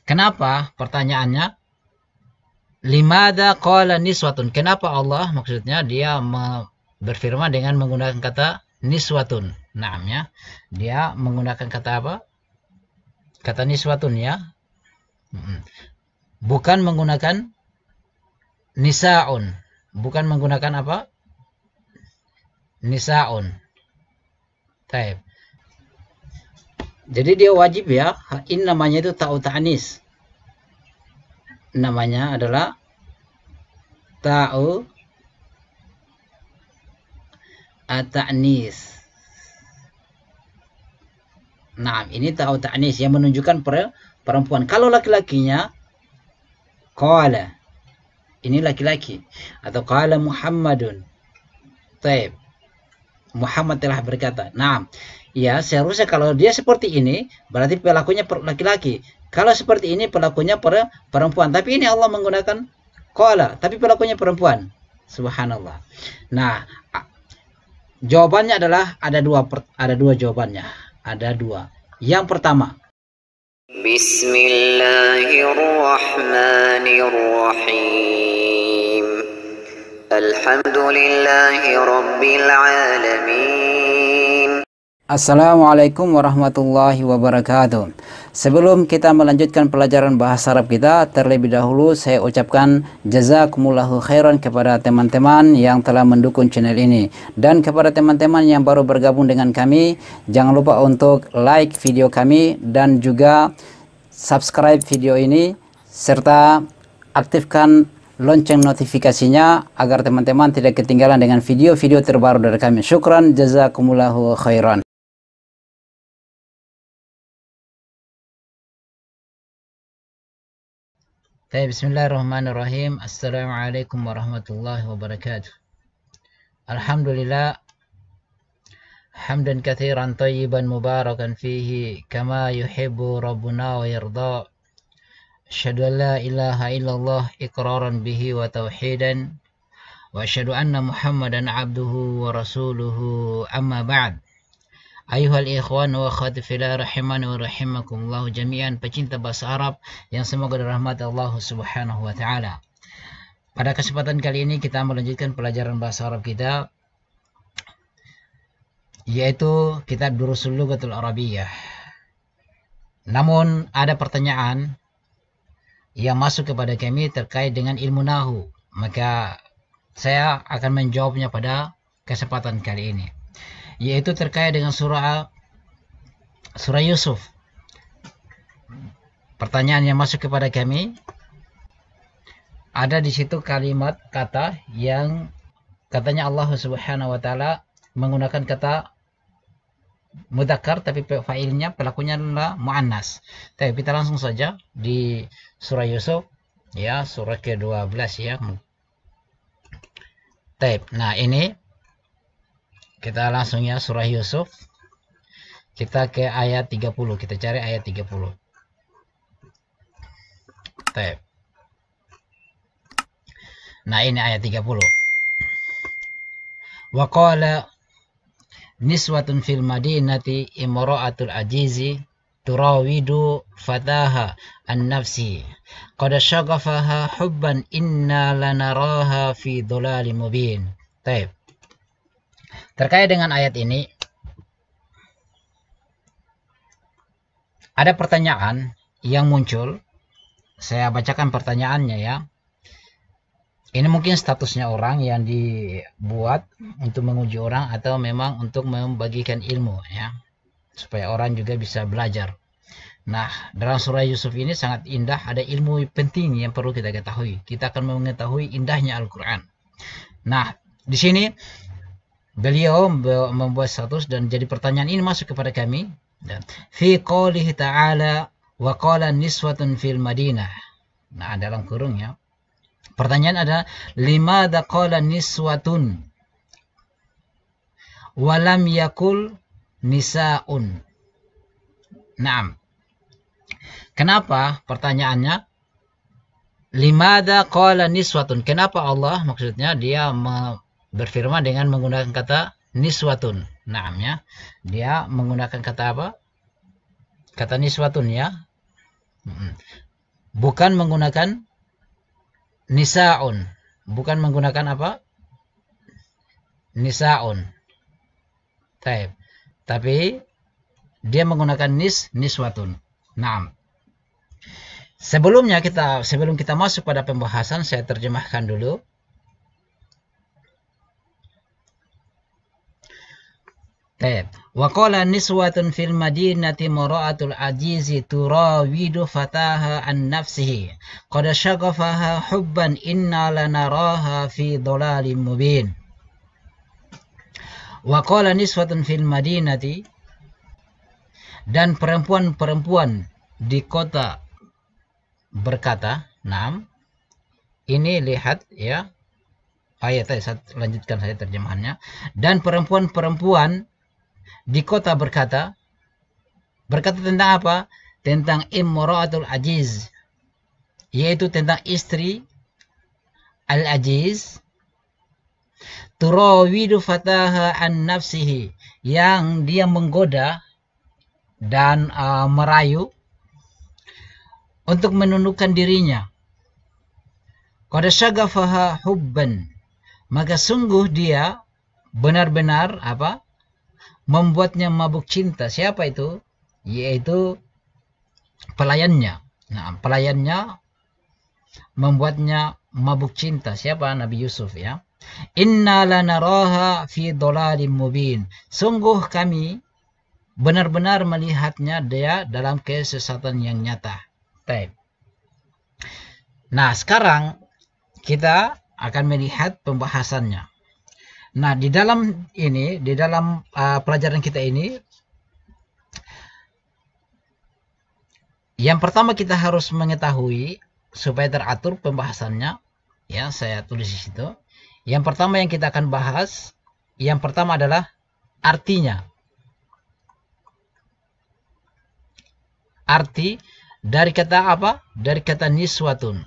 Kenapa? Pertanyaannya, limada qala niswatun? Kenapa Allah maksudnya dia berfirman dengan menggunakan kata niswatun? Naam ya. Dia menggunakan kata apa? Kata niswatun ya. Bukan menggunakan nisaun. Bukan menggunakan apa? Nisaun. Taib. Jadi dia wajib ya. In namanya itu ta'u ta'anis. Namanya adalah ta'u at-ta'nis. Nah, ini ta'u ta'nis yang menunjukkan perempuan. Kalau laki-lakinya qala. Ini laki-laki. Atau qala Muhammadun. Taib. Muhammad telah berkata. Nah, ya seharusnya kalau dia seperti ini, berarti pelakunya laki-laki. Kalau seperti ini, pelakunya perempuan. Tapi ini Allah menggunakan qala, tapi pelakunya perempuan. Subhanallah. Nah, jawabannya adalah ada dua jawabannya. Ada dua. Yang pertama, Bismillahirrahmanirrahim. Alhamdulillahi Rabbil Alamin. Assalamualaikum warahmatullahi wabarakatuh. Sebelum kita melanjutkan pelajaran bahasa Arab kita, terlebih dahulu saya ucapkan jazakumullahu khairan kepada teman-teman yang telah mendukung channel ini. Dan kepada teman-teman yang baru bergabung dengan kami, jangan lupa untuk like video kami dan juga subscribe video ini, serta aktifkan lonceng notifikasinya agar teman-teman tidak ketinggalan dengan video-video terbaru dari kami. Syukran, jazakumullahu khairan. Bismillahirrahmanirrahim. Assalamualaikum warahmatullahi wabarakatuh. Alhamdulillah, hamdan katsiran tayyiban mubarakan fihi kama yuhibbu rabbuna wa yarda. Asyhadu an la ilaha illallah iqraran bihi wa tauhidan wa asyhadu anna Muhammadan abduhu wa rasuluhu, amma ba'd. Ayuhal ikhwan wa akhwati fillah rahimani wa rahimakumullah jami'an, pecinta bahasa Arab yang semoga dirahmati Allah Subhanahu wa taala. Pada kesempatan kali ini kita melanjutkan pelajaran bahasa Arab kita, yaitu kitab Durusul Lughatul Arabiyyah. Namun ada pertanyaan yang masuk kepada kami terkait dengan ilmu nahu, maka saya akan menjawabnya pada kesempatan kali ini, yaitu terkait dengan surah Yusuf. Pertanyaan yang masuk kepada kami, ada di situ kalimat kata yang katanya Allah Subhanahu wa taala menggunakan kata mudzakkar, tapi fa'ilnya, pelakunya adalah muannas. Tapi kita langsung saja di surah Yusuf ya, surah ke-12 ya. Nah, ini kita langsung ya, surah Yusuf. Kita ke ayat 30. Kita cari ayat 30. Nah, ini ayat 30. Wa qala niswatun fil madinati imra'atul ajizi turawidu fataha an nafsi qad syaghafaha hubban inna lanaraha fi dhalalim mubin. Terkait dengan ayat ini, ada pertanyaan yang muncul. Saya bacakan pertanyaannya ya. Ini mungkin statusnya orang yang dibuat untuk menguji orang atau memang untuk membagikan ilmu ya, supaya orang juga bisa belajar. Nah, dalam surah Yusuf ini sangat indah, ada ilmu penting yang perlu kita ketahui. Kita akan mengetahui indahnya Al-Quran. Nah, di sini beliau membuat status dan jadi pertanyaan ini masuk kepada kami. Fi qoulihi ta'ala wa qala niswatun fil madinah. Nah, dalam kurung ya. Pertanyaan adalah, limadza qala niswatun walam yakul nisaun. Naam. Kenapa pertanyaannya limadza qala niswatun? Kenapa Allah maksudnya dia berfirman dengan menggunakan kata niswatun? Naam ya. Dia menggunakan kata apa? Kata niswatun ya. bukan menggunakan nisaun, bukan menggunakan apa? Nisaun. Tapi dia menggunakan niswatun. Naam. Sebelum kita masuk pada pembahasan, saya terjemahkan dulu. Wa qala niswatun fil madinati mara'atul ajizi turawidu fataha an nafsihi qad syaghafaha hubban inna lanaraha fi dhalalin mubin. Wa qala niswatun fil madinati, dan perempuan-perempuan di kota berkata, ini lihat ya, ayat tadi saya lanjutkan saja terjemahannya. Dan perempuan-perempuan di kota berkata tentang apa? Tentang imra'atul ajiz, yaitu tentang istri al-ajiz, turawidu fataha an nafsihi, yang dia menggoda dan merayu untuk menundukkan dirinya. Qad syaghafaha hubban, maka sungguh dia benar-benar membuatnya mabuk cinta. Siapa itu? Yaitu pelayannya. Pelayannya membuatnya mabuk cinta. Siapa? Nabi Yusuf ya. Inna lanaraha fi dhalalim mubin. Sungguh kami benar-benar melihatnya dia dalam kesesatan yang nyata. Nah, sekarang kita akan melihat pembahasannya. Nah, di dalam pelajaran kita ini, yang pertama kita harus mengetahui supaya teratur pembahasannya. Ya, saya tulis di situ. Yang pertama yang kita akan bahas, yang pertama adalah artinya. Arti dari kata apa? Dari kata niswatun.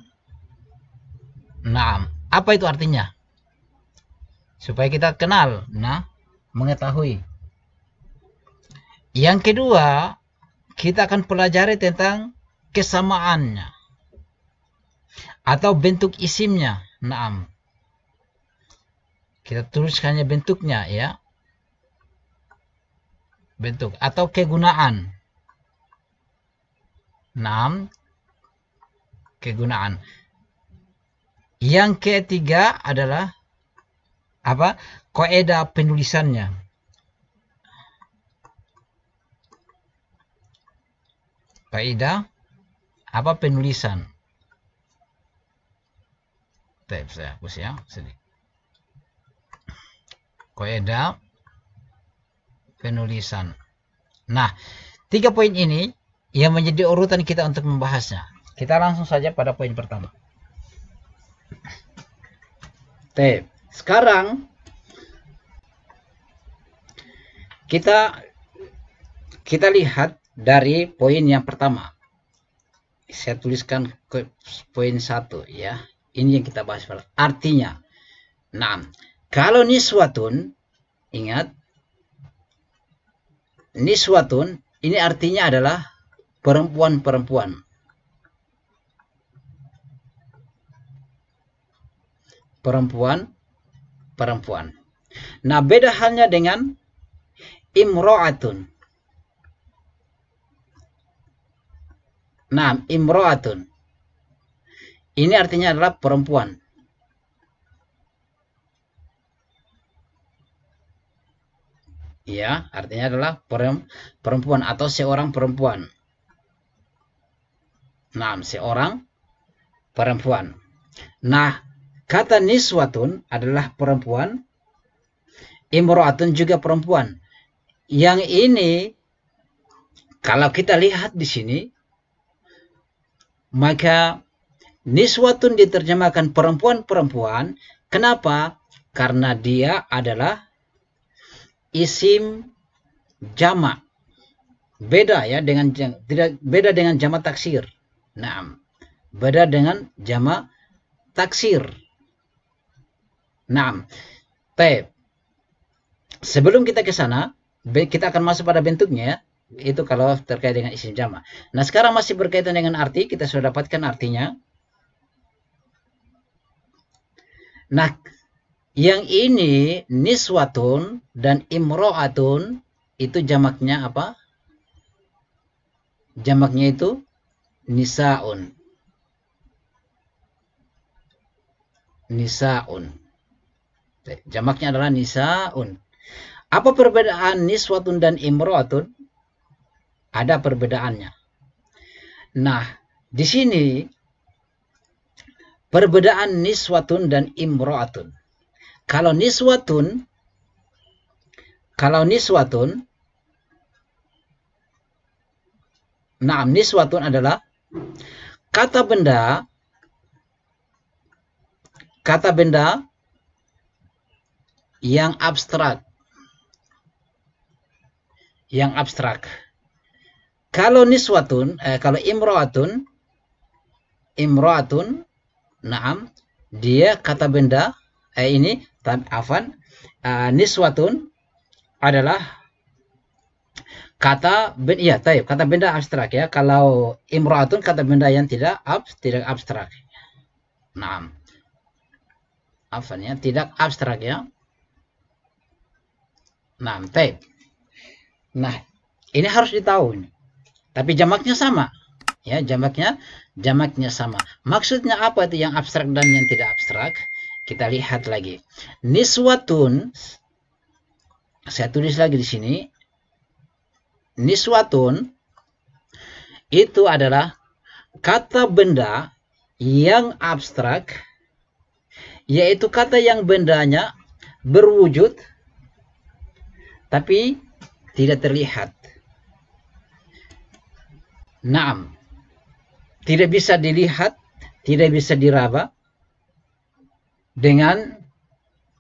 Apa itu artinya? Supaya kita kenal, mengetahui. Yang kedua, kita akan pelajari tentang kesamaannya atau bentuk isimnya. Kita tuliskannya bentuknya ya. Bentuk atau kegunaan. Kegunaan. Yang ketiga adalah apa? Kaidah penulisannya. Kaidah apa penulisan? Saya hapus ya, sini. Kaidah penulisan. Nah, 3 poin ini yang menjadi urutan kita untuk membahasnya. Kita langsung saja pada poin pertama. Sekarang kita lihat dari poin yang pertama. Saya tuliskan ke poin 1 ya. Ini yang kita bahas. Artinya. Kalau niswatun, ingat, niswatun ini artinya adalah perempuan-perempuan. Perempuan. Nah, beda halnya dengan imro'atun. Imro'atun. Ini artinya adalah perempuan. Ya, artinya adalah perempuan atau seorang perempuan. Seorang perempuan. Nah, kata niswatun adalah perempuan, imro'atun juga perempuan. Yang ini kalau kita lihat di sini, maka niswatun diterjemahkan perempuan-perempuan. Kenapa? Karena dia adalah isim jamak. Beda ya dengan beda dengan jamak taksir. Beda dengan jamak taksir. Sebelum kita ke sana, kita akan masuk pada bentuknya ya. Itu kalau terkait dengan isim jamak. Nah, sekarang masih berkaitan dengan arti, kita sudah dapatkan artinya. Nah, yang ini niswatun dan imro'atun itu jamaknya apa? Jamaknya itu nisaun. Nisaun. Jamaknya adalah nisaun. Apa perbedaan niswatun dan imro'atun? Ada perbedaannya. Nah, di sini perbedaan niswatun dan imro'atun. Kalau niswatun nah, niswatun adalah kata benda yang abstrak. Kalau niswatun, kalau imro'atun, naam, dia kata benda, niswatun adalah kata benda abstrak ya. Kalau imro'atun kata benda yang tidak abstrak. Naam. Tidak abstrak ya. Naam, taib. Nah, ini harus ditahu. Tapi jamaknya sama. Ya, jamaknya sama. Maksudnya apa itu yang abstrak dan yang tidak abstrak? Kita lihat lagi. Niswatun, saya tulis lagi di sini. Niswatun itu adalah kata benda yang abstrak, yaitu kata yang bendanya berwujud tapi tidak terlihat. Naam, tidak bisa dilihat, tidak bisa diraba dengan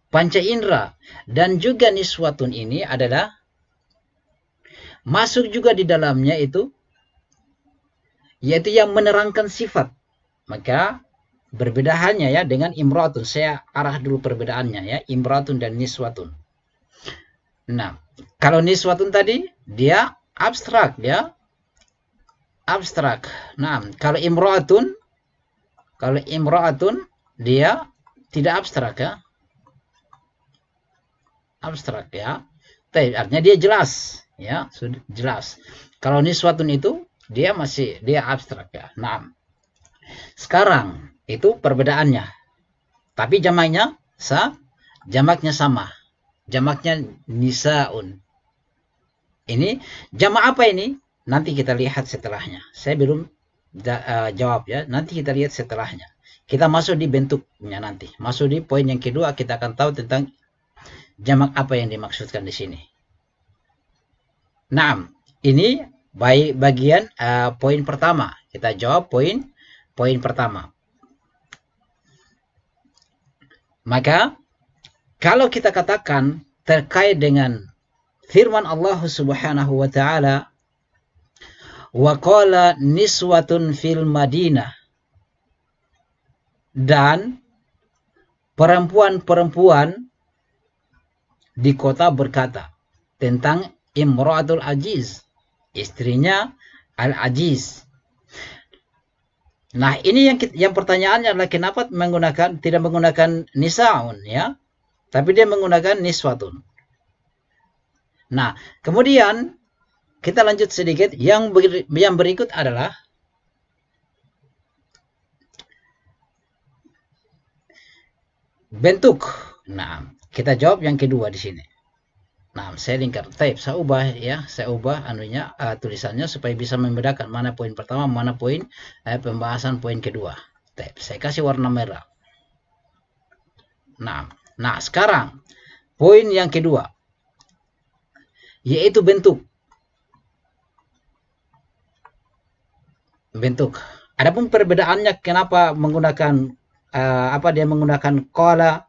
panca indera. Dan juga niswatun ini adalah masuk juga di dalamnya itu, yaitu yang menerangkan sifat. Maka perbedaannya ya dengan imro'atun. Saya arah dulu perbedaannya ya, imro'atun dan niswatun. Nah, kalau niswatun tadi dia abstrak ya. Abstrak. Nah, kalau imro'atun dia tidak abstrak ya. Abstrak ya. Artinya dia jelas ya, sudah jelas. Kalau niswatun itu dia abstrak ya. Nah, sekarang itu perbedaannya. Tapi jamaknya sama. Jamaknya nisaun. Ini jamak apa ini? Nanti kita lihat setelahnya. Saya belum jawab ya. Nanti kita lihat setelahnya. Kita masuk di bentuknya nanti. Masuk di poin yang kedua, kita akan tahu tentang jamak apa yang dimaksudkan di sini. Nah, ini bagian poin pertama. Kita jawab poin pertama. Maka kalau kita katakan terkait dengan firman Allah Subhanahu wa taala, wa qala niswatun fil Madinah, dan perempuan-perempuan di kota berkata tentang Imro'atul Aziz, istrinya Al-Aziz. Nah, ini yang pertanyaannya adalah kenapa tidak menggunakan nisaun ya, tapi dia menggunakan niswatun. Nah, kemudian kita lanjut sedikit. Yang berikut adalah bentuk. Nah, kita jawab yang kedua di sini. Nah, saya lingkar. Saya ubah ya, tulisannya supaya bisa membedakan mana poin pertama, mana poin pembahasan poin kedua. Saya kasih warna merah. Nah, sekarang poin yang kedua, yaitu bentuk. Adapun perbedaannya kenapa menggunakan dia menggunakan qala,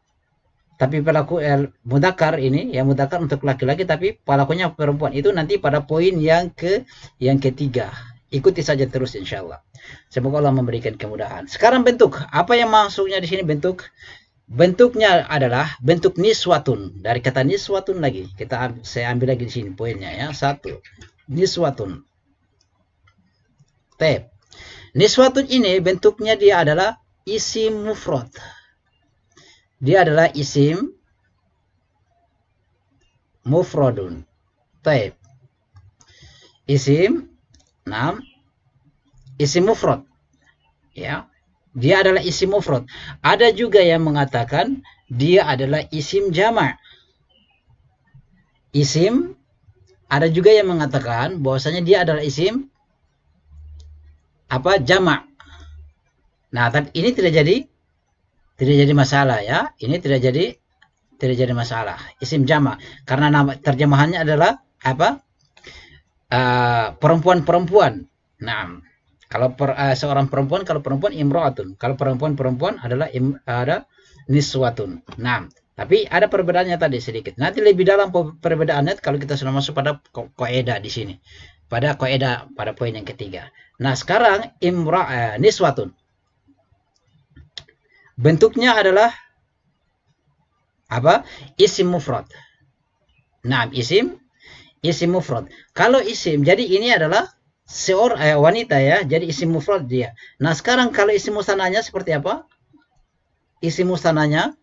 tapi pelaku mudzakkar ini ya, mudzakkar untuk laki-laki tapi pelakunya perempuan, itu nanti pada poin yang ketiga. Ikuti saja terus insyaallah. Semoga Allah memberikan kemudahan. Sekarang bentuk. Apa yang maksudnya di sini bentuk? Bentuknya adalah bentuk niswatun. Dari kata niswatun lagi. Saya ambil lagi di sini poinnya ya. 1. Niswatun. Taib. Niswatun ini bentuknya dia adalah isim mufrad. Dia adalah isim mufradun. Taib. Isim, isim mufrad. Ya. Dia adalah isim mufrad. Ada juga yang mengatakan dia adalah isim jamak. Isim, ada juga yang mengatakan bahwasanya dia adalah isim jamak. Nah, tapi ini tidak jadi masalah ya. Ini tidak jadi masalah. Isim jamak karena nama terjemahannya adalah perempuan-perempuan. Nah, kalau seorang perempuan, kalau perempuan imro'atun. Kalau perempuan adalah ada niswatun. Nah, tapi ada perbedaannya tadi sedikit. Nanti lebih dalam perbedaannya kalau kita sudah masuk pada kaidah di sini. Pada kaidah pada poin yang ketiga. Nah, sekarang niswatun. Bentuknya adalah isim mufrad. Nah, isim mufrad. Kalau isim, jadi ini adalah seorang wanita ya, jadi isim mufrad dia. Nah, sekarang kalau isim musananya seperti apa? Isim musananya,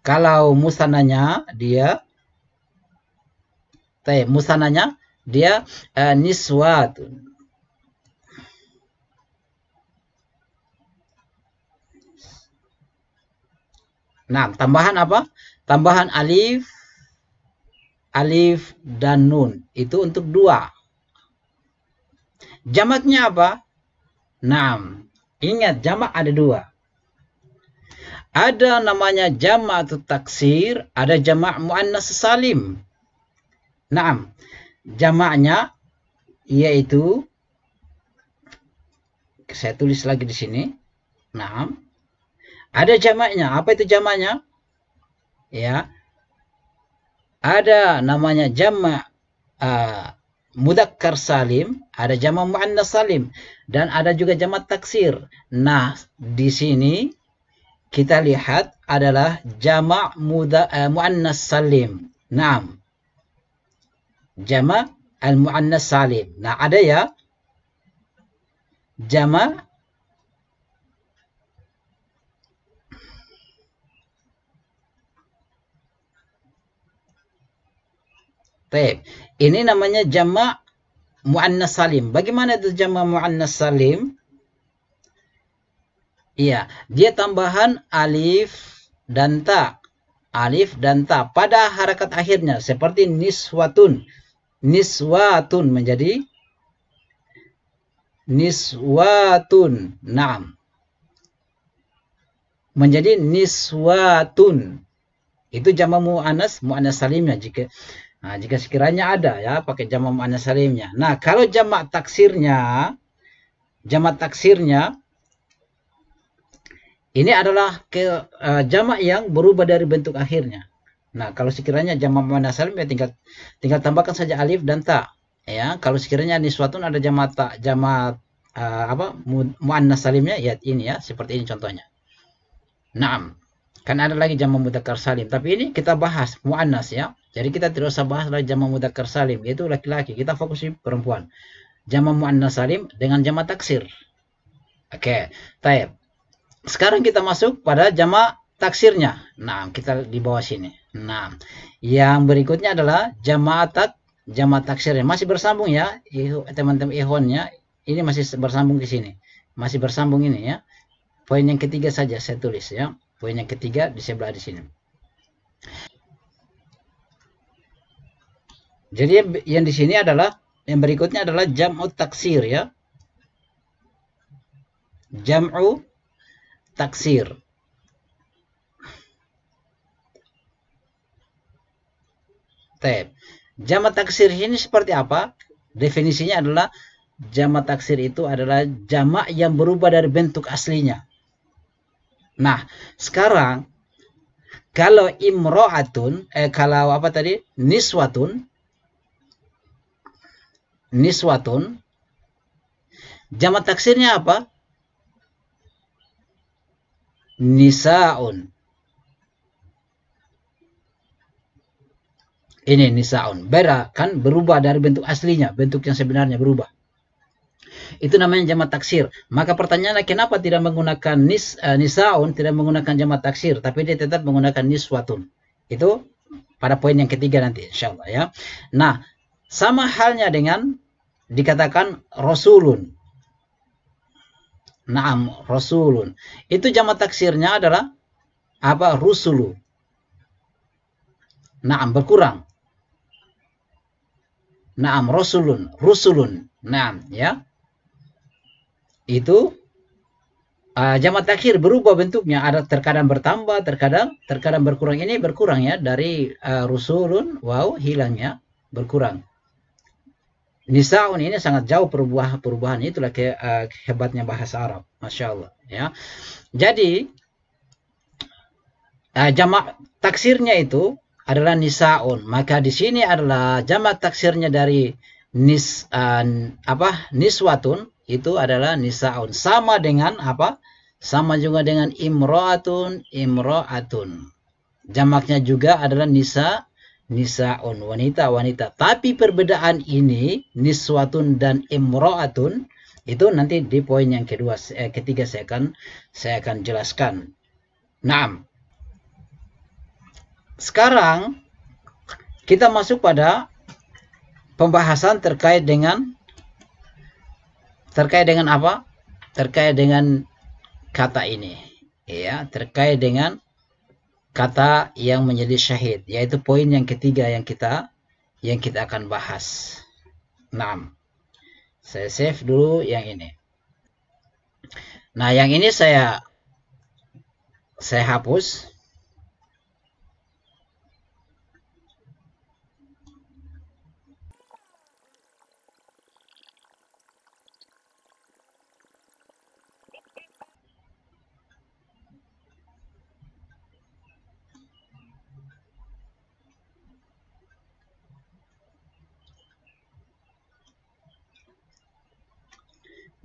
kalau musananya dia, musananya dia niswatun. Nah, tambahan apa? Tambahan alif dan nun. Itu untuk 2. Jamaknya apa? Nah, ingat jamak ada 2. Ada namanya jamak atau taksir, ada jamak muannas salim. Nah, jamaknya yaitu saya tulis lagi di sini. Nah, ada jamaknya. Apa itu jamaknya? Ya, ada namanya jamak mudzakkar salim, ada jamak muannas salim, dan ada juga jamak taksir. Nah, di sini kita lihat adalah jamak muannas salim. Naam. Jamak al-muannas salim. Nah, ada ya jamak ini namanya jamak muannas salim. Bagaimana itu jamak muannas salim? Iya, dia tambahan alif dan ta. Alif dan ta pada harakat akhirnya seperti niswatun. Niswatun menjadi niswatun. Naam. Menjadi niswatun. Itu jamak muannas salimnya jika sekiranya ada ya pakai jamak muannas salimnya. Nah, kalau jamak taksirnya ini adalah jamak yang berubah dari bentuk akhirnya. Nah, kalau sekiranya jamak muannas salim ya tinggal tambahkan saja alif dan ta. Ya, kalau sekiranya niswatun ada jamak muannas salimnya ya ini ya, seperti ini contohnya. Naam. Kan ada lagi jamak mudzakkar salim, tapi ini kita bahas muannas ya. Jadi kita tidak usah bahas lagi jamak mudzakkar salim, itu laki-laki. Kita fokus di perempuan. Jamak muannas salim dengan jamak taksir. Oke, baik. Sekarang kita masuk pada jamak taksirnya. Nah, kita di bawah sini. Nah, yang berikutnya adalah jamak taksirnya. Masih bersambung ya, teman-teman ikhwannya. Ini masih bersambung di sini. Masih bersambung ini ya. Poin yang ketiga saja saya tulis ya. Poin yang ketiga di sebelah di sini. Jadi yang di sini adalah yang berikutnya adalah jam'u taksir ya. Jam'u taksir. Jamak taksir ini seperti apa? Definisinya adalah jamak taksir itu adalah jamak yang berubah dari bentuk aslinya. Nah, sekarang kalau imro'atun, kalau apa tadi? Niswatun, jamak taksirnya apa? Nisaun. Ini nisaun. Beda kan, berubah dari bentuk aslinya, bentuk yang sebenarnya berubah. Itu namanya jamak taksir. Maka pertanyaannya kenapa tidak menggunakan nisaun, tidak menggunakan jamak taksir, tapi dia tetap menggunakan niswatun. Itu pada poin yang ketiga nanti insyaallah ya. Nah, sama halnya dengan dikatakan rasulun. Naam, rasulun. Itu jamak taksirnya adalah apa? Rusulu. Naam, berkurang. Naam, rasulun, rusulun. Naam, ya. Itu jamak takhir berubah bentuknya, ada terkadang bertambah, terkadang berkurang. Ini berkurang ya, dari rusulun, wow, hilangnya, berkurang. Nisaun ini sangat jauh perubahan, itulah hebatnya bahasa Arab, masya Allah ya. Jadi jamak taksirnya itu adalah nisaun, maka di sini adalah jamak taksirnya dari niswatun, itu adalah nisaun, sama dengan apa? Sama juga dengan imro'atun. Jamaknya juga adalah nisaun, wanita. Tapi perbedaan ini, niswatun dan imro'atun, itu nanti di poin yang ketiga saya akan jelaskan. Nah, sekarang kita masuk pada pembahasan terkait dengan apa? Terkait dengan kata ini, ya, terkait dengan kata yang menjadi syahid, yaitu poin yang ketiga yang kita akan bahas. Nah, saya save dulu yang ini. Nah, yang ini saya hapus.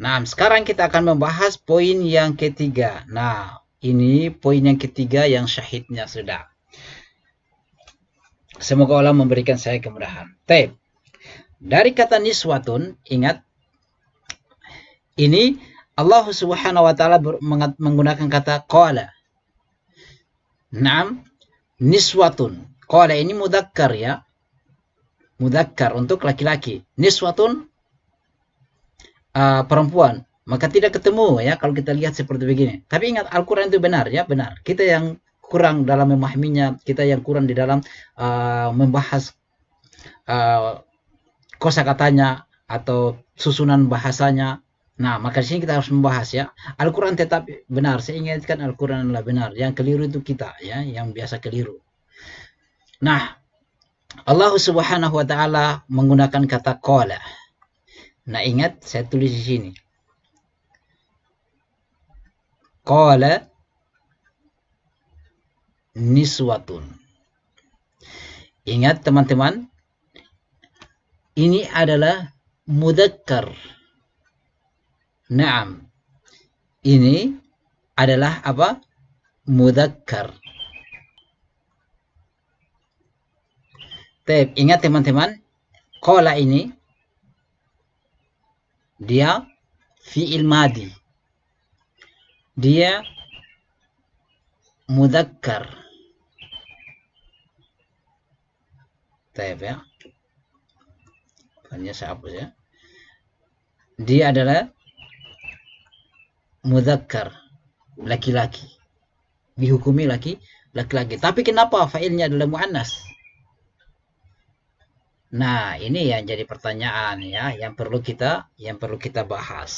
Nah, sekarang kita akan membahas poin yang ketiga. Nah, ini poin yang ketiga yang syahidnya sudah. Semoga Allah memberikan saya kemudahan. Dari kata niswatun, ingat, ini Allah Subhanahu wa taala menggunakan kata qala. Naam, niswatun. Qala ini mudzakkar ya. Mudzakkar untuk laki-laki. Niswatun perempuan, maka tidak ketemu ya kalau kita lihat seperti begini. Tapi ingat, Al-Quran itu benar ya, benar. Kita yang kurang dalam memahaminya, kita yang kurang di dalam membahas kosakatanya atau susunan bahasanya. Nah, maka di sini kita harus membahas ya. Al-Quran tetap benar. Saya ingatkan, Al-Quran adalah benar. Yang keliru itu kita ya, yang biasa keliru. Nah, Allah Subhanahu wa taala menggunakan kata qala. Nah, ingat, saya tulis di sini. Qala niswatun. Ingat teman-teman, ini adalah mudzakkar. Naam. Ini adalah apa? Mudzakkar. Ingat teman-teman, qala ini dia fi'il madi, dia mudzakkar. Ya, hanya saya hapus ya. Dia adalah mudzakkar, laki-laki, dihukumi laki-laki. Tapi kenapa fa'ilnya adalah muannas? Nah, ini yang jadi pertanyaan ya, yang perlu kita bahas.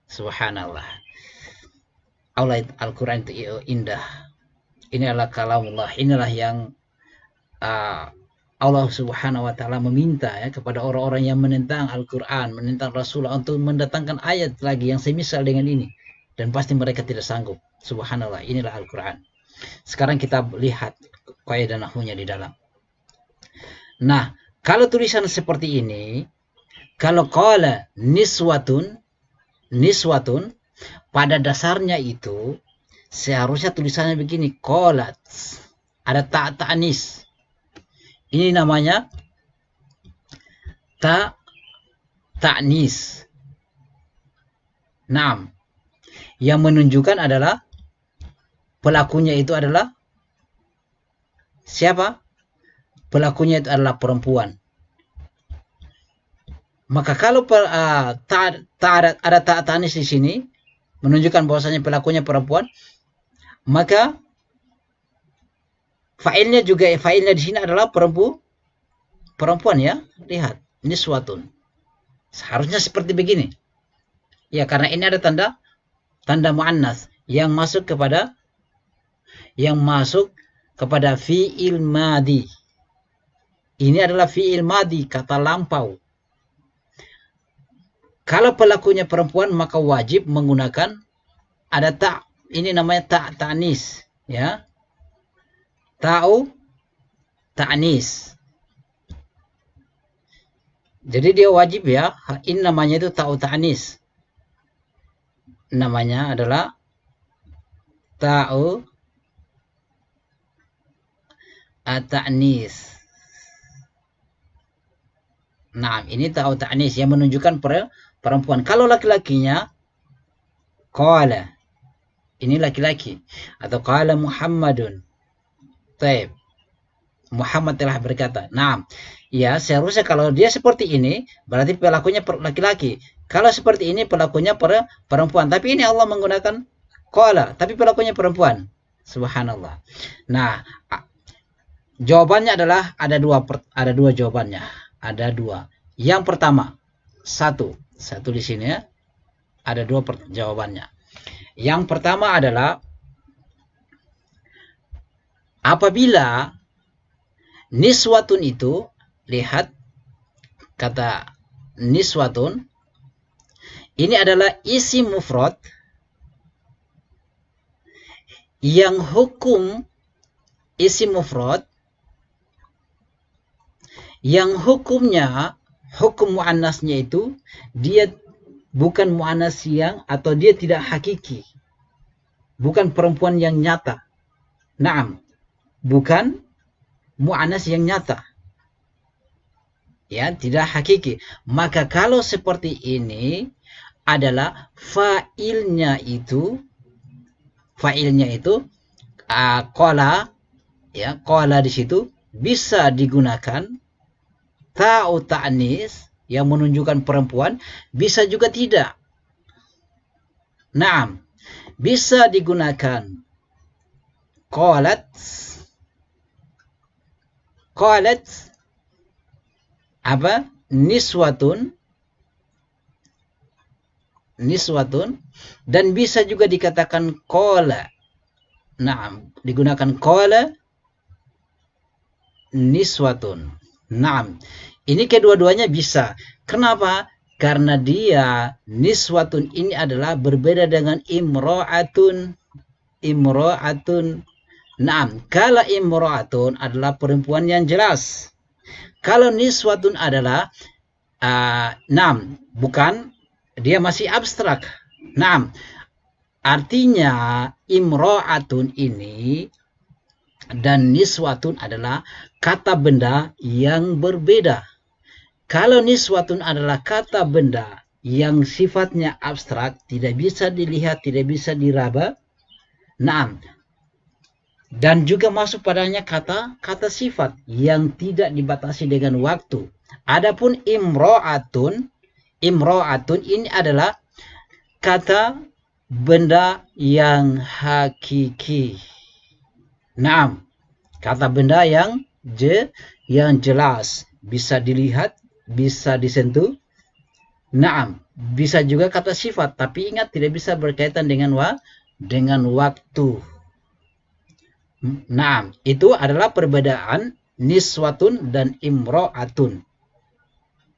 Subhanallah. Al-Quran itu indah. Ini adalah kalamullah. Inilah yang Allah Subhanahu wa taala meminta ya kepada orang-orang yang menentang Al-Quran, menentang Rasulullah, untuk mendatangkan ayat lagi yang semisal dengan ini. Dan pasti mereka tidak sanggup. Subhanallah, inilah Al-Quran. Sekarang kita lihat kaidah nahwunya di dalam. Nah, kalau tulisan seperti ini, kalau qala niswatun, pada dasarnya itu seharusnya tulisannya begini, qalat. Ada ta'anis. Ini namanya ta'nis. Naam. Yang menunjukkan adalah pelakunya itu adalah siapa? Pelakunya itu adalah perempuan. Maka kalau ada ta'nis di sini menunjukkan bahwasanya pelakunya perempuan, maka fa'ilnya di sini adalah perempuan ya. Lihat, niswatun. Seharusnya seperti begini. Ya, karena ini ada tanda muannas yang masuk kepada fi'il madi. Ini adalah fi'il madi, kata lampau. Kalau pelakunya perempuan, maka wajib menggunakan ada ini namanya ta'nis, ya. Ta'nis. Jadi dia wajib ya, ini namanya itu ta'nis. Namanya adalah ta'nis. Nah, ini ta'nis yang menunjukkan perempuan. Kalau laki-lakinya qala, ini laki-laki, atau qala Muhammadun. Taib. Muhammad telah berkata. Nah, ya seharusnya kalau dia seperti ini berarti pelakunya laki-laki. Kalau seperti ini pelakunya perempuan. Tapi ini Allah menggunakan qala, tapi pelakunya perempuan. Subhanallah. Nah, jawabannya adalah ada dua jawabannya. Ada dua. Yang pertama, satu di sini ya. Ada dua jawabannya. Yang pertama adalah apabila niswatun itu, lihat kata niswatun, ini adalah isim mufrad yang hukum isim mufrad yang hukumnya, hukum muannasnya itu dia bukan muannas yang, atau dia tidak hakiki, bukan perempuan yang nyata. Naam, bukan muannas yang nyata, ya, tidak hakiki. Maka kalau seperti ini adalah fa'ilnya itu qala, ya, qala di situ bisa digunakan ta'nis yang menunjukkan perempuan, bisa juga tidak. Naam, bisa digunakan qalat apa? Niswatun, dan bisa juga dikatakan qala. Naam, digunakan qala niswatun. Naam. Ini kedua-duanya bisa. Kenapa? Karena dia niswatun ini adalah berbeda dengan imra'atun. Naam, kalau imra'atun adalah perempuan yang jelas. Kalau niswatun adalah naam, bukan, dia masih abstrak. Naam. Artinya imra'atun ini dan niswatun adalah kata benda yang berbeda. Kalau niswatun adalah kata benda yang sifatnya abstrak, tidak bisa dilihat, tidak bisa diraba. Naam. Dan juga masuk padanya kata sifat yang tidak dibatasi dengan waktu. Adapun imro'atun ini adalah kata benda yang hakiki. Naam, kata benda yang jelas, bisa dilihat, bisa disentuh. Naam, bisa juga kata sifat, tapi ingat tidak bisa berkaitan dengan waktu. Naam, itu adalah perbedaan niswatun dan imro'atun.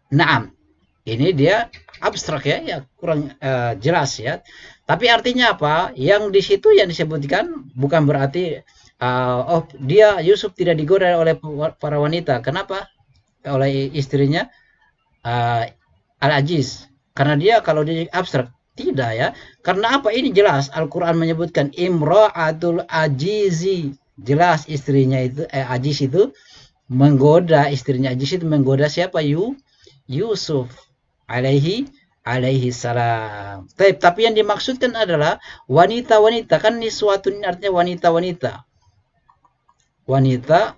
Naam, ini dia abstrak ya kurang jelas ya. Tapi artinya apa? Yang di situ yang disebutkan bukan berarti dia Yusuf tidak digoda oleh para wanita. Kenapa? Oleh istrinya Al-Aziz. Karena dia kalau dia abstrak, tidak ya. Karena apa? Ini jelas Al-Quran menyebutkan imra'atul ajizi. Jelas istrinya itu Aziz itu menggoda istrinya Aziz itu menggoda siapa? Yusuf alaihi salam. Tapi yang dimaksudkan adalah wanita-wanita, kan niswatun artinya wanita-wanita. Wanita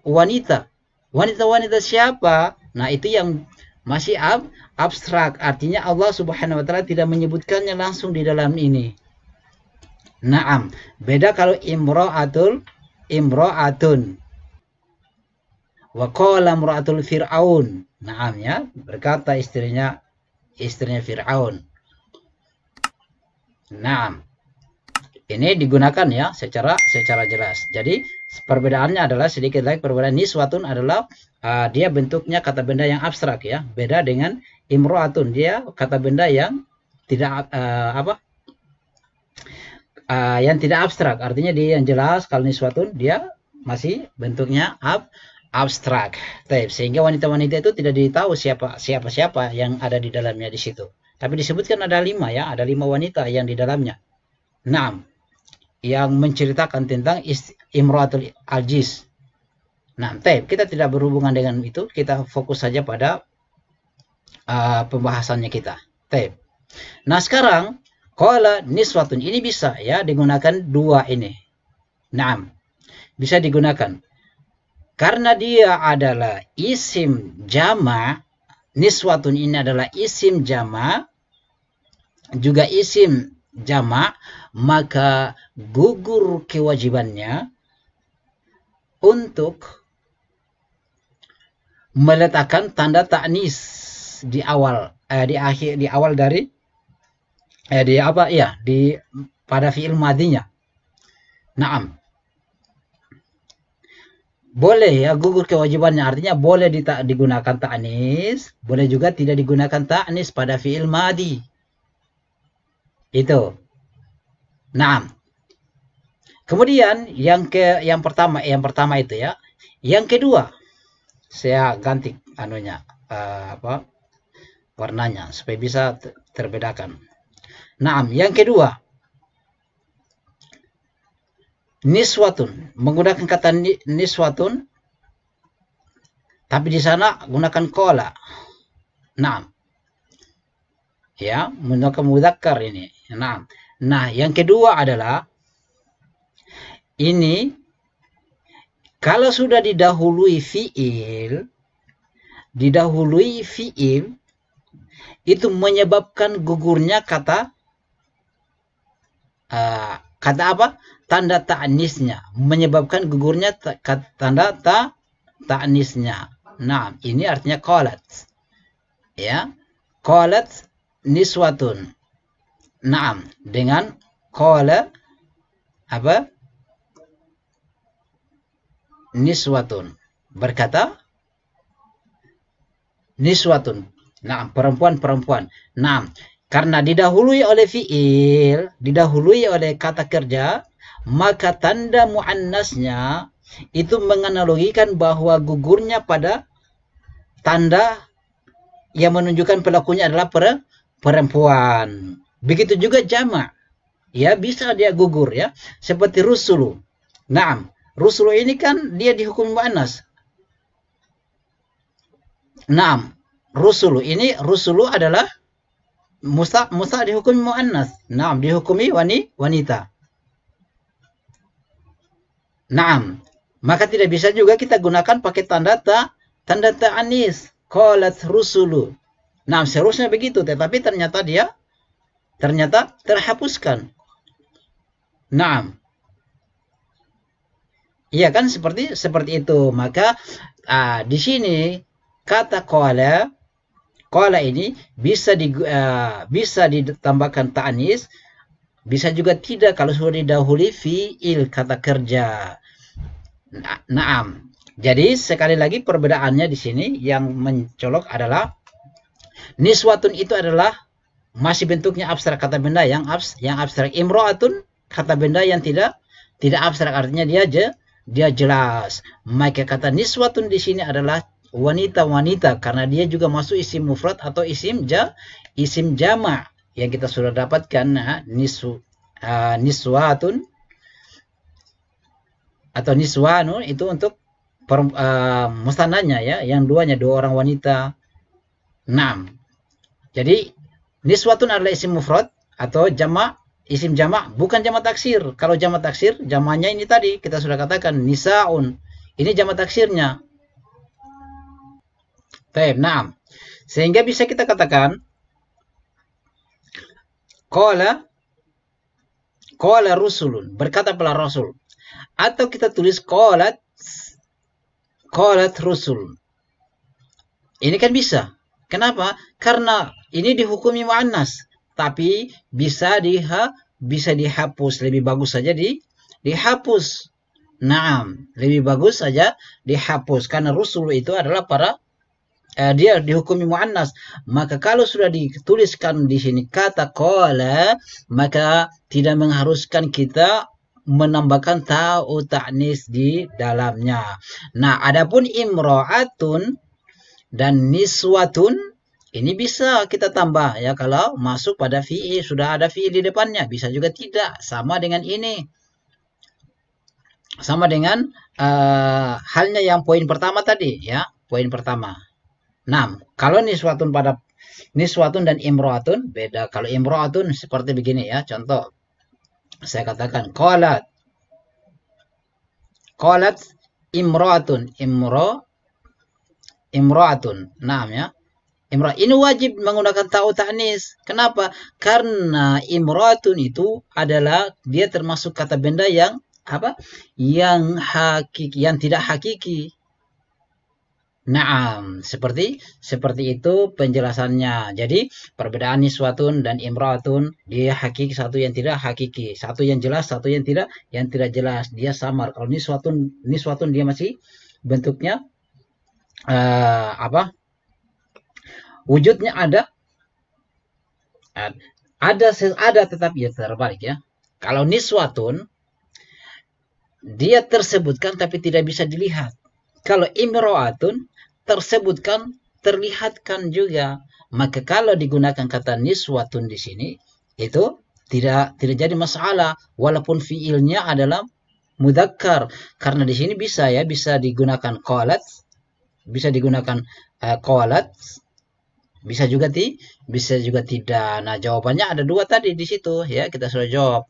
siapa? Nah, itu yang masih abstrak. Artinya Allah Subhanahu wa taala tidak menyebutkannya langsung di dalam ini. Naam. Beda kalau imra'atun. Wa qala imra'atul fir'aun. Naam ya, berkata istrinya Fir'aun. Naam. Ini digunakan ya secara jelas. Jadi perbedaannya adalah sedikit lagi perbedaan. Niswatun adalah dia bentuknya kata benda yang abstrak ya. Beda dengan imro'atun, dia kata benda yang tidak yang tidak abstrak. Artinya dia yang jelas. Kalau niswatun dia masih bentuknya abstrak. Sehingga wanita-wanita itu tidak ditahu siapa yang ada di dalamnya di situ. Tapi disebutkan ada 5 ya, ada 5 wanita yang di dalamnya. Naam. Yang menceritakan tentang Imratul Aziz. Nah, kita tidak berhubungan dengan itu, kita fokus saja pada pembahasannya kita. Nah, sekarang qala niswatun ini bisa ya digunakan 2 ini. Naam. Bisa digunakan. Karena dia adalah isim jama', niswatun ini adalah isim jama', juga isim jama', maka gugur kewajibannya untuk meletakkan tanda ta'nis di awal pada fi'il madinya. Naam. Boleh ya gugur kewajibannya, artinya boleh digunakan ta'nis, boleh juga tidak digunakan ta'nis pada fi'il madi. Itu. Naam. Kemudian yang pertama itu ya. Yang kedua, saya ganti warnanya supaya bisa terbedakan. Naam, yang kedua. Niswatun, menggunakan kata niswatun, tapi di sana gunakan qala. Naam. Ya, menggunakan mudzakkar ini. Naam. Nah, yang kedua adalah ini kalau sudah didahului fiil itu menyebabkan gugurnya kata apa? Tanda ta'nisnya, menyebabkan gugurnya tanda ta'nisnya. Nah, ini artinya qalat. Ya. Qalat niswatun. Naam, dengan qala apa? Niswatun. Berkata niswatun. Naam, perempuan. Naam, karena didahului oleh fiil, didahului oleh kata kerja, maka tanda muannasnya itu menganalogikan bahwa gugurnya pada tanda yang menunjukkan pelakunya adalah perempuan. Begitu juga jama'. Ya, bisa dia gugur ya. Seperti rusulu. Naam. Rusulu ini kan dia dihukum muannas. Naam. Rusulu adalah musa dihukum muannas. Naam, dihukumi wanita. Naam. Maka tidak bisa juga kita gunakan pakai tanda ta'anis. Qalat rusulu. Naam, seharusnya begitu, tetapi ternyata terhapuskan. Naam. Iya kan seperti itu. Maka di sini kata qala ini bisa ditambahkan ta'anis, bisa juga tidak kalau sudah didahului fiil kata kerja. Naam. Jadi sekali lagi perbedaannya di sini yang mencolok adalah niswatun itu adalah masih bentuknya abstrak, kata benda yang abstrak. Imro'atun kata benda yang tidak abstrak, artinya dia jelas. Maka kata niswatun di sini adalah wanita-wanita karena dia juga masuk isim mufrad atau isim jama' yang kita sudah dapatkan. Niswatun atau niswanu itu untuk mustananya ya, yang duanya dua orang wanita. Naam. Jadi niswatun adalah isim mufrad atau jamak, isim jamak, bukan jamak taksir. Kalau jamak taksir, jamaknya ini tadi kita sudah katakan nisaun. Ini jamak taksirnya. Baik, naam. Sehingga bisa kita katakan qala rusulun, berkata para rasul. Atau kita tulis qalat rusul. Ini kan bisa. Kenapa? Karena ini dihukumi muannas, tapi bisa dihapus. Lebih bagus saja dihapus. Naam, lebih bagus saja dihapus karena rusul itu adalah para dia dihukumi muannas. Maka kalau sudah dituliskan di sini kata qala, maka tidak mengharuskan kita menambahkan ta'u ta'nis di dalamnya. Nah, adapun imra'atun dan niswatun ini bisa kita tambah ya kalau masuk pada fi'il, sudah ada fi'il di depannya. Bisa juga tidak, sama dengan ini. Sama dengan halnya yang poin pertama tadi ya, poin pertama. Nah, kalau niswatun dan imro'atun beda. Kalau imro'atun seperti begini ya, contoh. Saya katakan qalat imro'atun, imro'atun. Nah ya. Ini wajib menggunakan ta'u ta'nis. Kenapa? Karena imro'atun itu adalah dia termasuk kata benda yang apa? Yang hakiki, yang tidak hakiki. Naam, seperti itu penjelasannya. Jadi perbedaan niswatun dan imra'atun, dia hakiki, satu yang tidak hakiki, satu yang jelas, satu yang tidak jelas. Dia samar. Kalau niswatun dia masih bentuknya wujudnya ada tetapi ya terbalik ya. Kalau niswatun dia tersebutkan tapi tidak bisa dilihat. Kalau imro'atun tersebutkan, terlihatkan juga. Maka kalau digunakan kata niswatun di sini, itu tidak jadi masalah walaupun fiilnya adalah mudzakkar. Karena di sini bisa digunakan qalat, bisa digunakan qalat, bisa juga tidak. Nah, jawabannya ada dua tadi di situ ya, kita sudah jawab.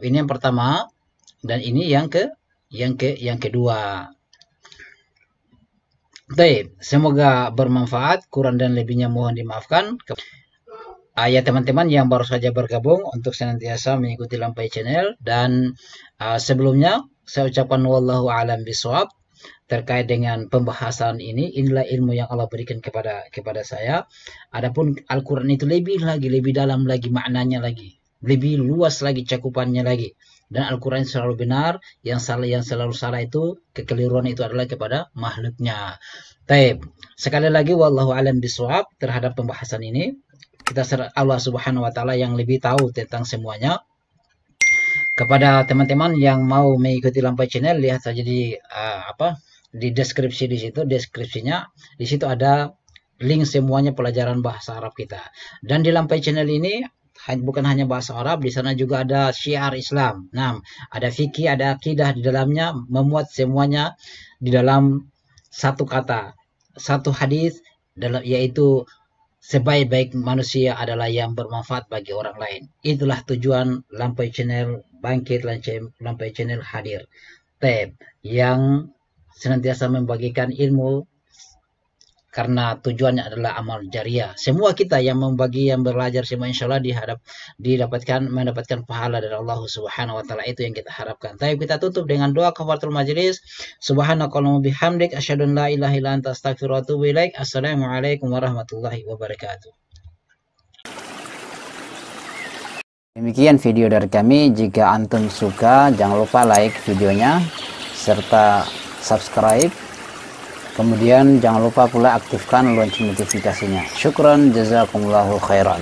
Ini yang pertama dan ini yang kedua. Baik, semoga bermanfaat. Kurang dan lebihnya mohon dimaafkan. Ya teman-teman yang baru saja bergabung, untuk senantiasa mengikuti Lampai Channel, dan sebelumnya saya ucapkan wallahu a'lam bishawab terkait dengan pembahasan ini. Inilah ilmu yang Allah berikan kepada saya. Adapun Al-Quran itu lebih dalam lagi maknanya lagi, lebih luas lagi cakupannya lagi. Dan Al-Quran selalu benar, yang selalu salah itu, kekeliruan itu adalah kepada makhluknya. Baik, sekali lagi wallahu a'lam bishawab terhadap pembahasan ini. Kita serah Allah Subhanahu wa taala yang lebih tahu tentang semuanya. Kepada teman-teman yang mau mengikuti Lampai Channel, lihat saja di deskripsi di situ, deskripsinya di situ ada link semuanya pelajaran bahasa Arab kita. Dan di Lampai Channel ini bukan hanya bahasa Arab, di sana juga ada syiar Islam. Nah, ada fikih, ada akidah di dalamnya, memuat semuanya di dalam satu kata, satu hadis, yaitu sebaik-baik manusia adalah yang bermanfaat bagi orang lain. Itulah tujuan Lampai Channel bangkit, Lampai Channel hadir. Yang senantiasa membagikan ilmu, karena tujuannya adalah amal jariah. Semua kita yang membagi, yang belajar, semua insya Allah mendapatkan pahala dari Allah Subhanahu wa taala. Itu yang kita harapkan. Tapi kita tutup dengan doa kafaratul majelis. Subhanakallahumma bihamdik asyhadu an la ilaha illa anta astaghfiruka wa atubu ilaik. Assalamualaikum warahmatullahi wabarakatuh. Demikian video dari kami. Jika antum suka, jangan lupa like videonya serta subscribe. Kemudian jangan lupa pula aktifkan lonceng notifikasinya. Syukran, jazakumullahu khairan.